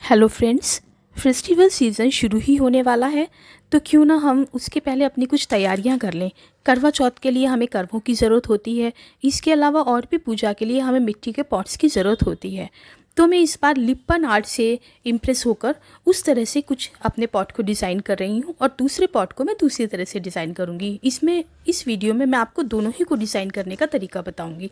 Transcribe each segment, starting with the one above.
Hello friends, festival season शुरू ही होने वाला है, तो क्यों ना हम उसके पहले अपनी कुछ तैयारियां कर लें। करवा चौथ के लिए हमें करवों की ज़रूरत होती है। इसके अलावा और भी पूजा के लिए हमें मिट्टी के पॉट्स की ज़रूरत होती है। तो मैं इस बार लिप्पन आर्ट से इम्प्रेस होकर उस तरह से कुछ अपने पॉट को डिज़ाइन कर रही हूँ और दूसरे पॉट को मैं दूसरी तरह से डिज़ाइन करूँगी। इस वीडियो में मैं आपको दोनों ही को डिज़ाइन करने का तरीका बताऊँगी।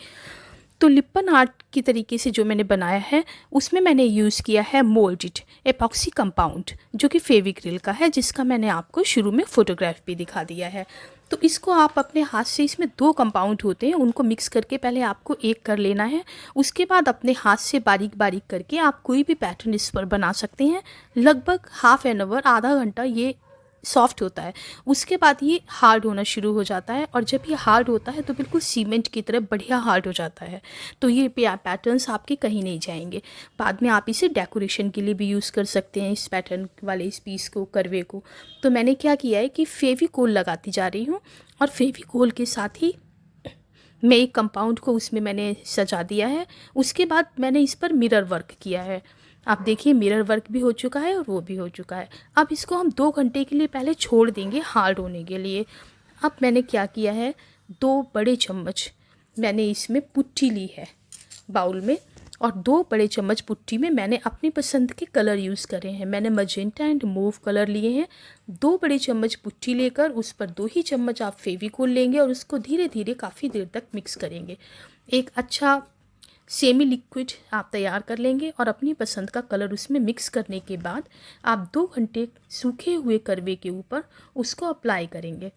तो लिप्पन आर्ट की तरीके से जो मैंने बनाया है उसमें मैंने यूज़ किया है मोल्डेड एपॉक्सी कंपाउंड, जो कि फेविक्रिल का है, जिसका मैंने आपको शुरू में फ़ोटोग्राफ भी दिखा दिया है। तो इसको आप अपने हाथ से, इसमें 2 कंपाउंड होते हैं, उनको मिक्स करके पहले आपको एक कर लेना है। उसके बाद अपने हाथ से बारीक बारीक करके आप कोई भी पैटर्न इस पर बना सकते हैं। लगभग हाफ एन आवर, आधा घंटा ये सॉफ्ट होता है। उसके बाद ये हार्ड होना शुरू हो जाता है, और जब ये हार्ड होता है तो बिल्कुल सीमेंट की तरह बढ़िया हार्ड हो जाता है। तो ये पैटर्न्स आपके कहीं नहीं जाएंगे। बाद में आप इसे डेकोरेशन के लिए भी यूज़ कर सकते हैं, इस पैटर्न वाले इस पीस को, करवे को। तो मैंने क्या किया है कि फेविकोल लगाती जा रही हूँ, और फेविकोल के साथ ही मैं एक कंपाउंड को उसमें मैंने सजा दिया है। उसके बाद मैंने इस पर मिरर वर्क किया है। आप देखिए, मिरर वर्क भी हो चुका है और वो भी हो चुका है। अब इसको हम 2 घंटे के लिए पहले छोड़ देंगे हार्ड होने के लिए। अब मैंने क्या किया है, 2 बड़े चम्मच मैंने इसमें पुट्टी ली है बाउल में, और 2 बड़े चम्मच पुट्टी में मैंने अपनी पसंद के कलर यूज़ करे हैं। मैंने मजेंटा एंड मूव कलर लिए हैं। 2 बड़े चम्मच पुट्टी लेकर उस पर 2 ही चम्मच आप फेविकोल लेंगे और उसको धीरे धीरे काफ़ी देर तक मिक्स करेंगे। एक अच्छा सेमी लिक्विड आप तैयार कर लेंगे, और अपनी पसंद का कलर उसमें मिक्स करने के बाद आप 2 घंटे सूखे हुए करवे के ऊपर उसको अप्लाई करेंगे।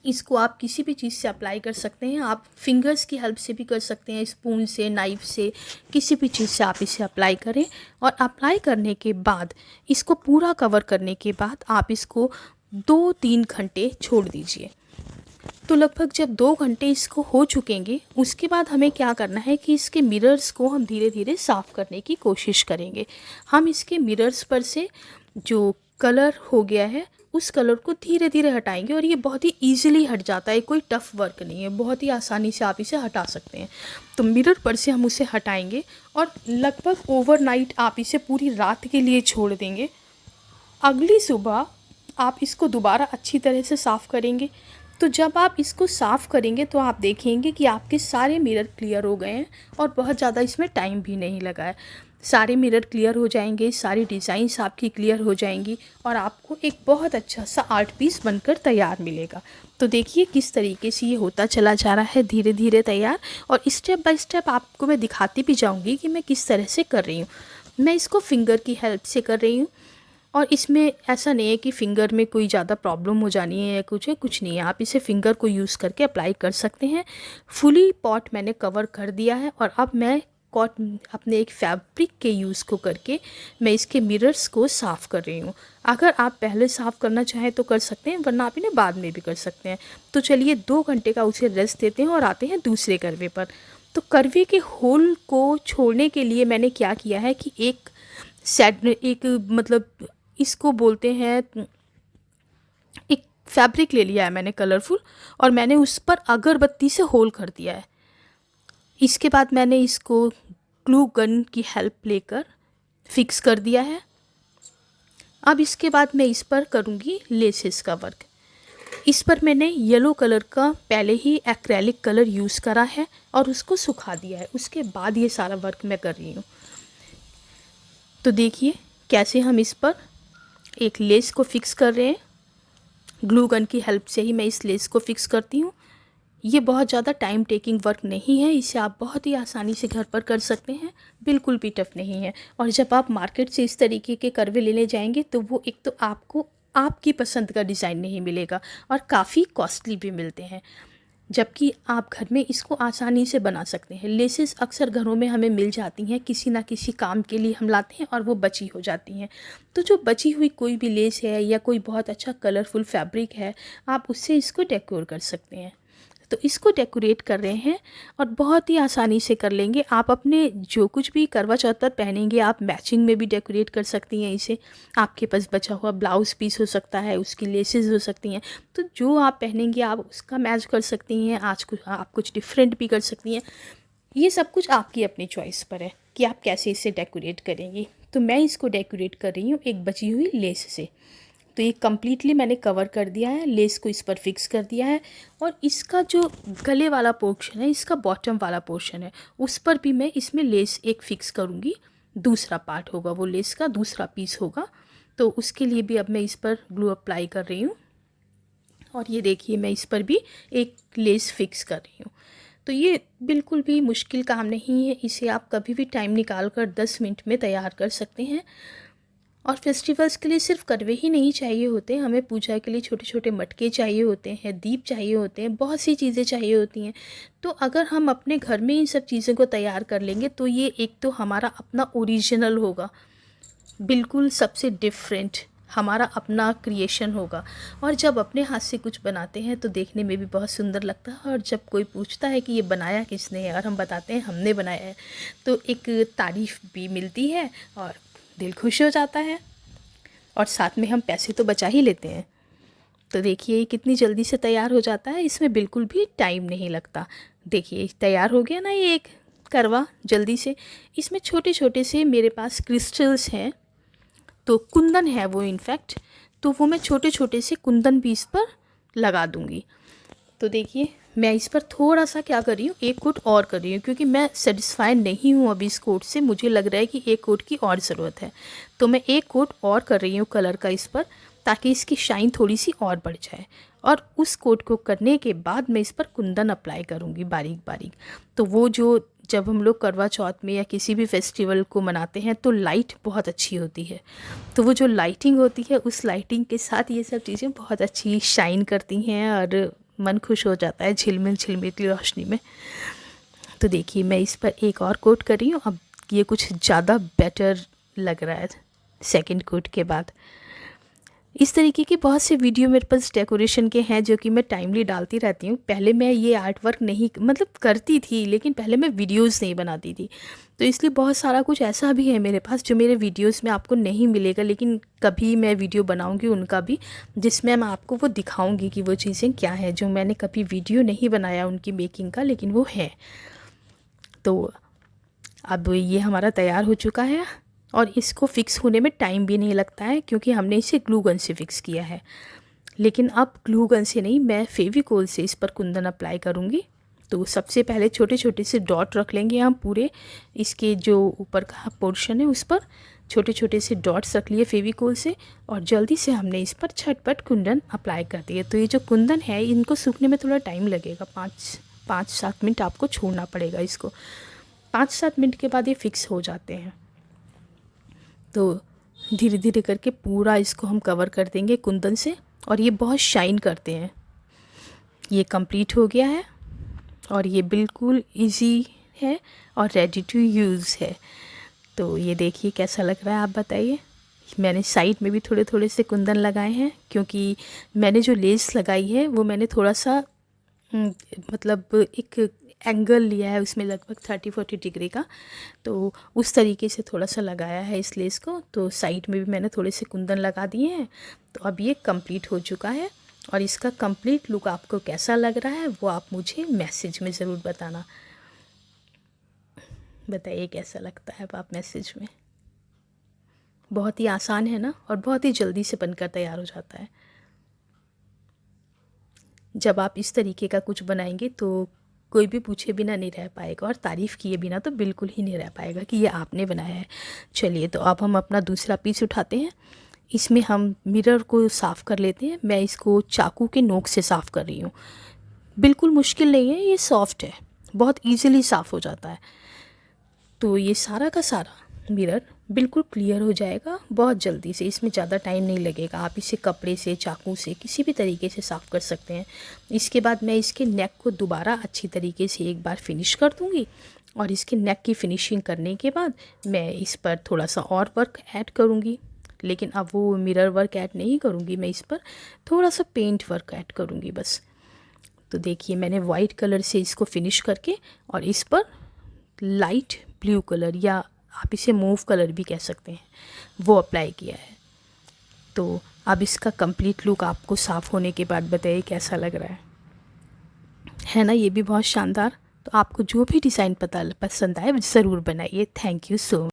इसको आप किसी भी चीज़ से अप्लाई कर सकते हैं। आप फिंगर्स की हेल्प से भी कर सकते हैं, स्पून से, नाइफ से, किसी भी चीज़ से आप इसे अप्लाई करें। और अप्लाई करने के बाद, इसको पूरा कवर करने के बाद आप इसको 2-3 घंटे छोड़ दीजिए। तो लगभग जब 2 घंटे इसको हो चुकेंगे, उसके बाद हमें क्या करना है कि इसके मिरर्स को हम धीरे धीरे साफ़ करने की कोशिश करेंगे। हम इसके मिरर्स पर से जो कलर हो गया है उस कलर को धीरे धीरे हटाएंगे, और ये बहुत ही ईजिली हट जाता है, कोई टफ़ वर्क नहीं है, बहुत ही आसानी से आप इसे हटा सकते हैं। तो मिरर पर से हम उसे हटाएंगे, और लगभग ओवरनाइट आप इसे पूरी रात के लिए छोड़ देंगे। अगली सुबह आप इसको दोबारा अच्छी तरह से साफ़ करेंगे। तो जब आप इसको साफ़ करेंगे तो आप देखेंगे कि आपके सारे मिरर क्लियर हो गए हैं, और बहुत ज़्यादा इसमें टाइम भी नहीं लगा है। सारे मिरर क्लियर हो जाएंगे, सारी डिज़ाइंस आपकी क्लियर हो जाएंगी, और आपको एक बहुत अच्छा सा आर्ट पीस बनकर तैयार मिलेगा। तो देखिए किस तरीके से ये होता चला जा रहा है धीरे धीरे तैयार, और स्टेप बाय स्टेप आपको मैं दिखाती भी जाऊँगी कि मैं किस तरह से कर रही हूँ। मैं इसको फिंगर की हेल्प से कर रही हूँ, और इसमें ऐसा नहीं है कि फ़िंगर में कोई ज़्यादा प्रॉब्लम हो जानी है या कुछ नहीं है। आप इसे फ़िंगर को यूज़ करके अप्लाई कर सकते हैं। फुली पॉट मैंने कवर कर दिया है, और अब मैं अपने एक फैब्रिक के यूज़ को करके मैं इसके मिरर्स को साफ़ कर रही हूँ। अगर आप पहले साफ़ करना चाहें तो कर सकते हैं, वरना आप इन्हें बाद में भी कर सकते हैं। तो चलिए 2 घंटे का उसे रेस्ट देते हैं और आते हैं दूसरे करवे पर। तो करवे के होल को छोड़ने के लिए मैंने क्या किया है कि एक मतलब इसको बोलते हैं, एक फैब्रिक ले लिया है मैंने कलरफुल, और मैंने उस पर अगरबत्ती से होल कर दिया है। इसके बाद मैंने इसको ग्लू गन की हेल्प लेकर फिक्स कर दिया है। अब इसके बाद मैं इस पर करूँगी लेसेस का वर्क। इस पर मैंने येलो कलर का पहले ही एक्रेलिक कलर यूज़ करा है और उसको सुखा दिया है। उसके बाद ये सारा वर्क मैं कर रही हूँ। तो देखिए कैसे हम इस पर एक लेस को फिक्स कर रहे हैं। ग्लू गन की हेल्प से ही मैं इस लेस को फिक्स करती हूँ। ये बहुत ज़्यादा टाइम टेकिंग वर्क नहीं है, इसे आप बहुत ही आसानी से घर पर कर सकते हैं, बिल्कुल भी टफ नहीं है। और जब आप मार्केट से इस तरीके के करवे लेने जाएंगे तो वो एक तो आपको आपकी पसंद का डिज़ाइन नहीं मिलेगा, और काफ़ी कॉस्टली भी मिलते हैं। जबकि आप घर में इसको आसानी से बना सकते हैं। लेसेस अक्सर घरों में हमें मिल जाती हैं, किसी ना किसी काम के लिए हम लाते हैं और वो बची हो जाती हैं। तो जो बची हुई कोई भी लेस है या कोई बहुत अच्छा कलरफुल फैब्रिक है, आप उससे इसको डेकोर कर सकते हैं। तो इसको डेकोरेट कर रहे हैं, और बहुत ही आसानी से कर लेंगे। आप अपने जो कुछ भी करवा चौथ पर पहनेंगे, आप मैचिंग में भी डेकोरेट कर सकती हैं इसे। आपके पास बचा हुआ ब्लाउज़ पीस हो सकता है, उसकी लेसेस हो सकती हैं, तो जो आप पहनेंगे आप उसका मैच कर सकती हैं। आप कुछ डिफरेंट भी कर सकती हैं। ये सब कुछ आपकी अपनी चॉइस पर है कि आप कैसे इसे डेकोरेट करेंगी। तो मैं इसको डेकोरेट कर रही हूँ एक बची हुई लेस से। तो ये कम्प्लीटली मैंने कवर कर दिया है, लेस को इस पर फिक्स कर दिया है। और इसका जो गले वाला पोर्शन है, इसका बॉटम वाला पोर्शन है, उस पर भी मैं इसमें लेस एक फ़िक्स करूँगी। दूसरा पार्ट होगा वो लेस का, दूसरा पीस होगा। तो उसके लिए भी अब मैं इस पर ग्लू अप्लाई कर रही हूँ। और ये देखिए मैं इस पर भी एक लेस फिक्स कर रही हूँ। तो ये बिल्कुल भी मुश्किल काम नहीं है, इसे आप कभी भी टाइम निकाल कर 10 मिनट में तैयार कर सकते हैं। और फेस्टिवल्स के लिए सिर्फ करवे ही नहीं चाहिए होते, हमें पूजा के लिए छोटे छोटे मटके चाहिए होते हैं, दीप चाहिए होते हैं, बहुत सी चीज़ें चाहिए होती हैं। तो अगर हम अपने घर में इन सब चीज़ों को तैयार कर लेंगे तो ये एक तो हमारा अपना ओरिजिनल होगा, बिल्कुल सबसे डिफरेंट हमारा अपना क्रिएशन होगा। और जब अपने हाथ से कुछ बनाते हैं तो देखने में भी बहुत सुंदर लगता है। और जब कोई पूछता है कि ये बनाया किसने है और हम बताते हैं हमने बनाया है, तो एक तारीफ़ भी मिलती है और दिल खुश हो जाता है। और साथ में हम पैसे तो बचा ही लेते हैं। तो देखिए कितनी जल्दी से तैयार हो जाता है, इसमें बिल्कुल भी टाइम नहीं लगता। देखिए तैयार हो गया ना ये एक करवा जल्दी से। इसमें छोटे छोटे से मेरे पास क्रिस्टल्स हैं, तो कुंदन है वो इनफैक्ट, तो वो मैं छोटे छोटे से कुंदन भी इस पर लगा दूँगी। तो देखिए मैं इस पर थोड़ा सा क्या कर रही हूँ, एक कोट और कर रही हूँ, क्योंकि मैं सेटिस्फाइड नहीं हूँ अभी इस कोट से, मुझे लग रहा है कि एक कोट की और ज़रूरत है। तो मैं एक कोट और कर रही हूँ कलर का इस पर, ताकि इसकी शाइन थोड़ी सी और बढ़ जाए। और उस कोट को करने के बाद मैं इस पर कुंदन अप्लाई करूँगी बारीक बारीक। तो वो जो जब हम लोग करवा चौथ में या किसी भी फेस्टिवल को मनाते हैं तो लाइट बहुत अच्छी होती है, तो वो जो लाइटिंग होती है उस लाइटिंग के साथ ये सब चीज़ें बहुत अच्छी शाइन करती हैं और मन खुश हो जाता है झिलमिल झिलमिल की रोशनी में। तो देखिए मैं इस पर एक और कोट कर रही हूँ। अब ये कुछ ज़्यादा बेटर लग रहा है सेकंड कोट के बाद। इस तरीके के बहुत से वीडियो मेरे पास डेकोरेशन के हैं जो कि मैं टाइमली डालती रहती हूँ। पहले मैं ये आर्ट वर्क नहीं मतलब करती थी, लेकिन पहले मैं वीडियोस नहीं बनाती थी, तो इसलिए बहुत सारा कुछ ऐसा भी है मेरे पास जो मेरे वीडियोस में आपको नहीं मिलेगा। लेकिन कभी मैं वीडियो बनाऊँगी उनका भी, जिसमें मैं आपको वो दिखाऊँगी कि वो चीज़ें क्या हैं जो मैंने कभी वीडियो नहीं बनाया उनकी मेकिंग का, लेकिन वो है। तो अब ये हमारा तैयार हो चुका है और इसको फ़िक्स होने में टाइम भी नहीं लगता है, क्योंकि हमने इसे ग्लू गन से फ़िक्स किया है। लेकिन अब ग्लू गन से नहीं, मैं फेविकोल से इस पर कुंदन अप्लाई करूँगी। तो सबसे पहले छोटे छोटे से डॉट रख लेंगे हम पूरे इसके जो ऊपर का पोर्शन है उस पर छोटे छोटे से डॉट्स रख लिए फेविकोल से, और जल्दी से हमने इस पर झटपट कुंदन अप्लाई कर दिए। तो ये जो कुंदन है इनको सूखने में थोड़ा टाइम लगेगा, 5-7 मिनट आपको छोड़ना पड़ेगा इसको। 5-7 मिनट के बाद ये फ़िक्स हो जाते हैं। तो धीरे धीरे करके पूरा इसको हम कवर कर देंगे कुंदन से, और ये बहुत शाइन करते हैं। ये कंप्लीट हो गया है और ये बिल्कुल इजी है और रेडी टू यूज़ है। तो ये देखिए कैसा लग रहा है, आप बताइए। मैंने साइड में भी थोड़े थोड़े से कुंदन लगाए हैं, क्योंकि मैंने जो लेस लगाई है वो मैंने थोड़ा सा मतलब एक एंगल लिया है उसमें लगभग 30-40 डिग्री का, तो उस तरीके से थोड़ा सा लगाया है इस लेस को। तो साइड में भी मैंने थोड़े से कुंदन लगा दिए हैं। तो अब ये कंप्लीट हो चुका है, और इसका कंप्लीट लुक आपको कैसा लग रहा है वो आप मुझे मैसेज में ज़रूर बताना। बताइए कैसा लगता है आप मैसेज में। बहुत ही आसान है ना, और बहुत ही जल्दी से बनकर तैयार हो जाता है। जब आप इस तरीके का कुछ बनाएंगे तो कोई भी पूछे बिना नहीं रह पाएगा, और तारीफ़ किए बिना तो बिल्कुल ही नहीं रह पाएगा कि ये आपने बनाया है। चलिए तो अब हम अपना दूसरा पीस उठाते हैं। इसमें हम मिरर को साफ़ कर लेते हैं। मैं इसको चाकू के नोक से साफ़ कर रही हूँ। बिल्कुल मुश्किल नहीं है, ये सॉफ्ट है, बहुत ईज़िली साफ़ हो जाता है। तो ये सारा का सारा मिरर बिल्कुल क्लियर हो जाएगा बहुत जल्दी से, इसमें ज़्यादा टाइम नहीं लगेगा। आप इसे कपड़े से, चाकू से, किसी भी तरीके से साफ़ कर सकते हैं। इसके बाद मैं इसके नेक को दोबारा अच्छी तरीके से एक बार फिनिश कर दूँगी, और इसके नेक की फिनिशिंग करने के बाद मैं इस पर थोड़ा सा और वर्क ऐड करूँगी। लेकिन अब वो मिरर वर्क ऐड नहीं करूँगी, मैं इस पर थोड़ा सा पेंट वर्क ऐड करूँगी बस। तो देखिए मैंने वाइट कलर से इसको फिनिश करके, और इस पर लाइट ब्लू कलर, या आप इसे मूव कलर भी कह सकते हैं, वो अप्लाई किया है। तो अब इसका कंप्लीट लुक आपको साफ़ होने के बाद बताइए कैसा लग रहा है ना। ये भी बहुत शानदार। तो आपको जो भी डिज़ाइन पसंद आए ज़रूर बनाइए। Thank you so much.